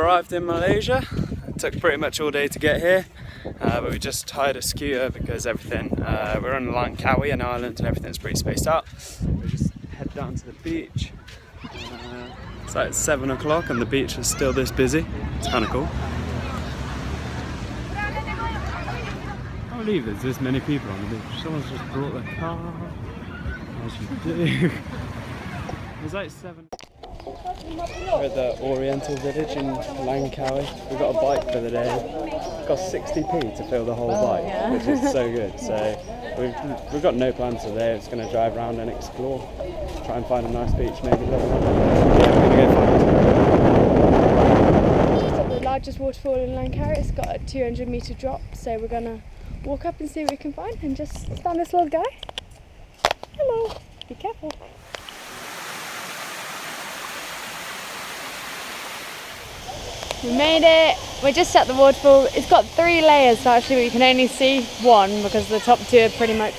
arrived in Malaysia. It took pretty much all day to get here, but we just hired a scooter because we're on Langkawi, an island, and everything's pretty spaced out. We just head down to the beach. It's like 7 o'clock and the beach is still this busy. It's kind of cool. I can't believe there's this many people on the beach. Someone's just brought their car. As you do. There's like 7. We're at the Oriental Village in Langkawi. We've got a bike for the day. It cost 60p to fill the whole bike, which is so good. So we've got no plans today. It's going to drive around and explore. Try and find a nice beach, maybe. Yeah, we're going to go find it. Just at the largest waterfall in Langkawi. It's got a 200-metre drop, so we're going to walk up and see what we can find and just stand this little guy. Hello, be careful. We made it. We're just at the waterfall. It's got 3 layers, so actually we can only see 1 because the top 2 are pretty much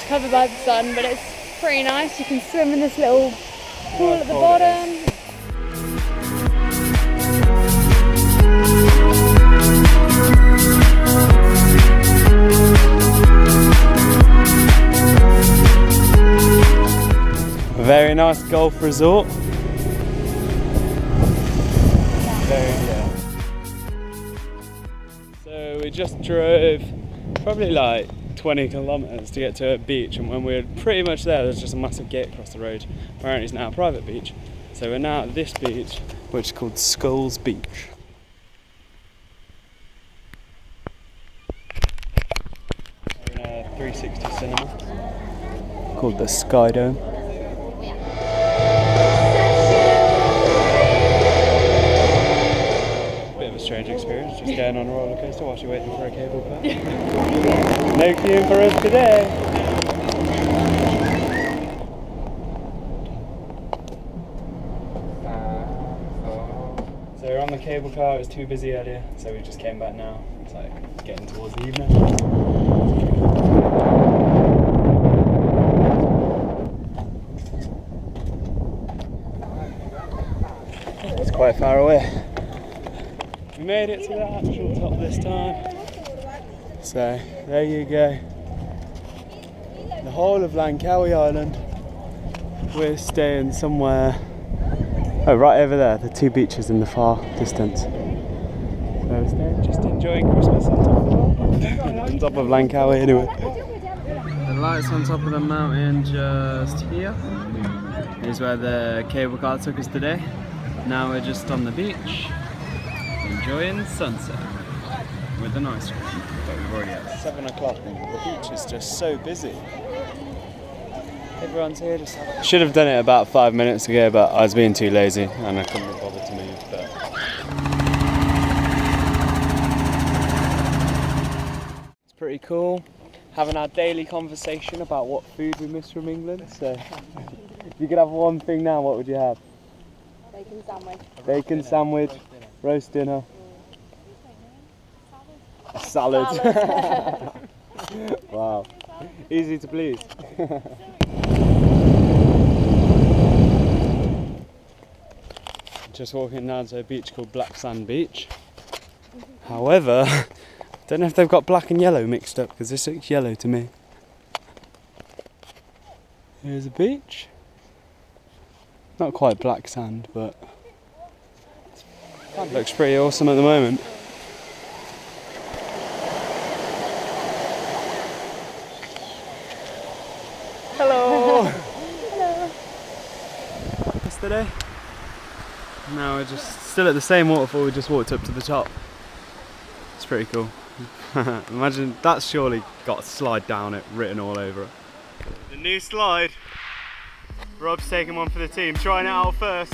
covered by the sun, but it's pretty nice. You can swim in this little pool at the bottom. Very nice golf resort. So we just drove probably like 20 kilometers to get to a beach, and when we were pretty much there's just a massive gate across the road. Apparently it's now a private beach. So we're now at this beach, which is called Skulls Beach. We're in a 360 cinema called the Sky Dome. Strange experience, just going on a roller coaster whilst you're waiting for a cable car. No queuing for us today. So we're on the cable car. It was too busy earlier, so we just came back now. It's like getting towards the evening. It's quite far away. We made it to the actual top this time. So there you go. The whole of Langkawi Island. We're staying somewhere. Oh, right over there. The 2 beaches in the far distance. So we're staying, just enjoying Christmas on top of Langkawi anyway. The lights on top of the mountain just here is where the cable car took us today. Now we're just on the beach, enjoying the sunset with an ice cream, but we've already had 7 o'clock and the beach is just so busy. Everyone's here just Should have done it about 5 minutes ago, but I was being too lazy and I couldn't be bothered to move. But it's pretty cool having our daily conversation about what food we miss from England. So if you could have one thing now, what would you have? Bacon sandwich. Bacon sandwich, roast dinner. A salad. Wow, easy to please. Just walking down to a beach called Black Sand Beach. However, I don't know if they've got black and yellow mixed up because this looks yellow to me. Here's a beach. Not quite black sand, but it looks pretty awesome at the moment. Hello! Hello! Yesterday. Now we're just still at the same waterfall, we just walked up to the top. It's pretty cool. Imagine, that's surely got slide down it written all over it. The new slide. Rob's taking one for the team, trying it out first.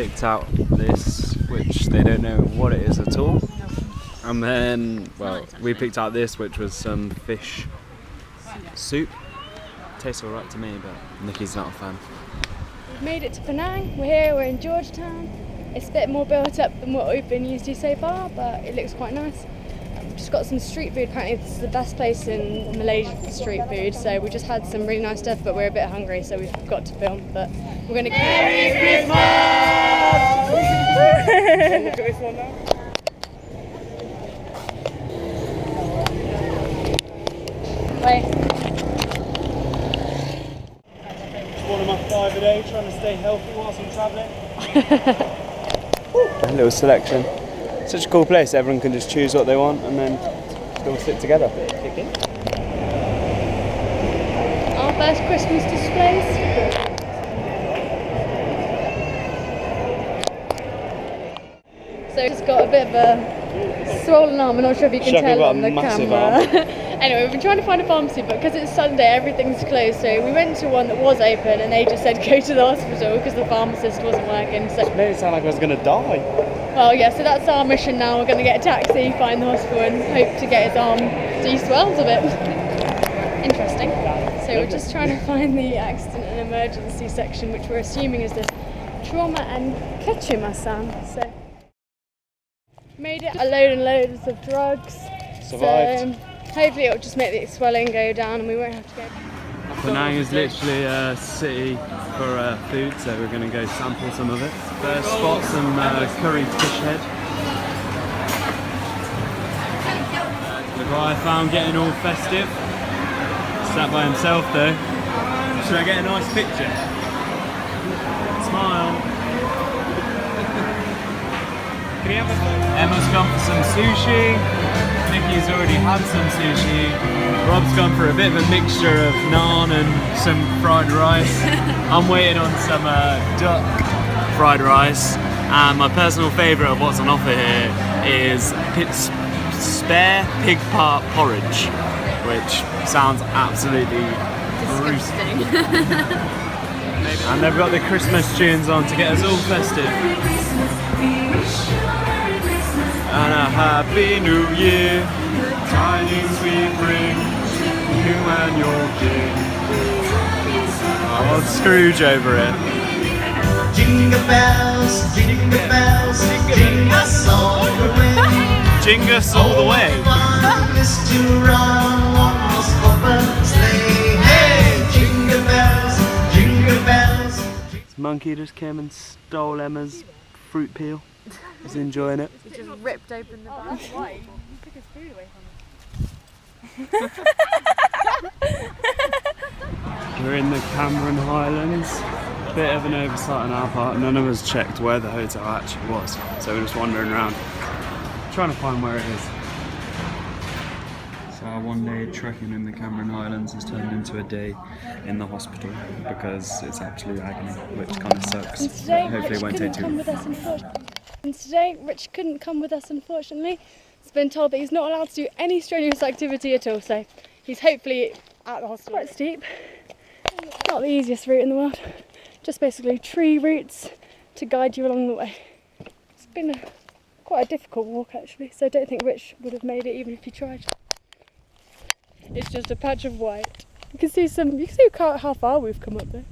picked out this, which they don't know what it is at all. And then, well, we picked out this, which was some fish soup. Tastes alright to me, but Nikki's not a fan. We've made it to Penang. We're here, we're in Georgetown. It's a bit more built up than what we've been used to so far, but it looks quite nice. We've just got some street food. Apparently this is the best place in Malaysia for street food, so we just had some really nice stuff, but we're a bit hungry, so we've got to film. But we're going to Merry Christmas! Look at this one now. Wait. One of my 5 a day, trying to stay healthy whilst I'm travelling. A little selection. Such a cool place, everyone can just choose what they want and then all sit together. Our first Christmas displays. So it's got a bit of a swollen arm. I'm not sure if you can tell on the camera. Anyway, we've been trying to find a pharmacy, but because it's Sunday, everything's closed. So we went to one that was open, and they just said go to the hospital because the pharmacist wasn't working. So it made it sound like I was going to die. Well, yeah. So that's our mission now. We're going to get a taxi, find the hospital, and hope to get his arm de-swelled a bit. Interesting. So we're just trying to find the accident and emergency section, which we're assuming is this trauma and ketchup-san. So made it a load and loads of drugs. Survived. So hopefully it'll just make the swelling go down and we won't have to go. Penang is literally a city for food, so we're going to go sample some of it. First spot, some curry fish head. The guy I found getting all festive. Sat by himself though. Should I get a nice picture? Smile. Emma's gone for some sushi. Nikki's already had some sushi. Rob's gone for a bit of a mixture of naan and some fried rice. I'm waiting on some duck fried rice. And my personal favourite of what's on offer here is spare pig part porridge, which sounds absolutely disgusting. And they've got the Christmas tunes on to get us all festive. And a happy new year, tidings we bring, you and your king. Oh, Scrooge over it. Jingle bells, jingle bells, jing us all the way. Jing us all the way. One is to run, one was open sleigh. Hey, jingle bells, jingle bells. This monkey just came and stole Emma's fruit peel. He's enjoying it. He just ripped open the bag. Why? You took his food away from him. We're in the Cameron Highlands. Bit of an oversight on our part. None of us checked where the hotel actually was, so we're just wandering around, trying to find where it is. So our one day trekking in the Cameron Highlands has turned into a day in the hospital because it's absolute agony, which kind of sucks. And today, hopefully it won't take too long. And today, Rich couldn't come with us, unfortunately. He's been told that he's not allowed to do any strenuous activity at all, so he's hopefully at the hospital. Quite steep. Not the easiest route in the world. Just basically tree roots to guide you along the way. It's been quite a difficult walk actually, so I don't think Rich would have made it even if he tried. It's just a patch of white. You can see how far we've come up there.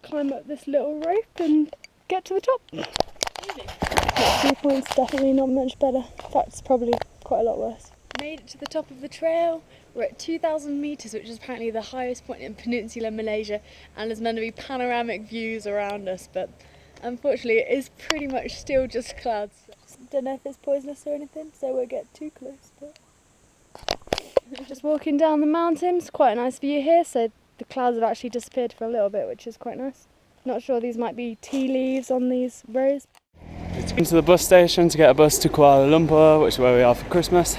Climb up this little rope and get to the top. That viewpoint's definitely not much better. In fact, it's probably quite a lot worse. Made it to the top of the trail. We're at 2,000 metres, which is apparently the highest point in Peninsular Malaysia, and there's meant to be panoramic views around us, but unfortunately it is pretty much still just clouds. Don't know if it's poisonous or anything, so we'll get too close. But just walking down the mountains, quite a nice view here, so the clouds have actually disappeared for a little bit, which is quite nice. Not sure, these might be tea leaves on these rows. It's been to the bus station to get a bus to Kuala Lumpur, which is where we are for Christmas.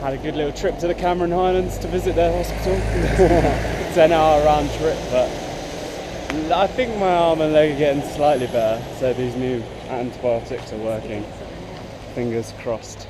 Had a good little trip to the Cameron Highlands to visit their hospital. It's an hour round trip, but I think my arm and leg are getting slightly better, so these new antibiotics are working. Fingers crossed.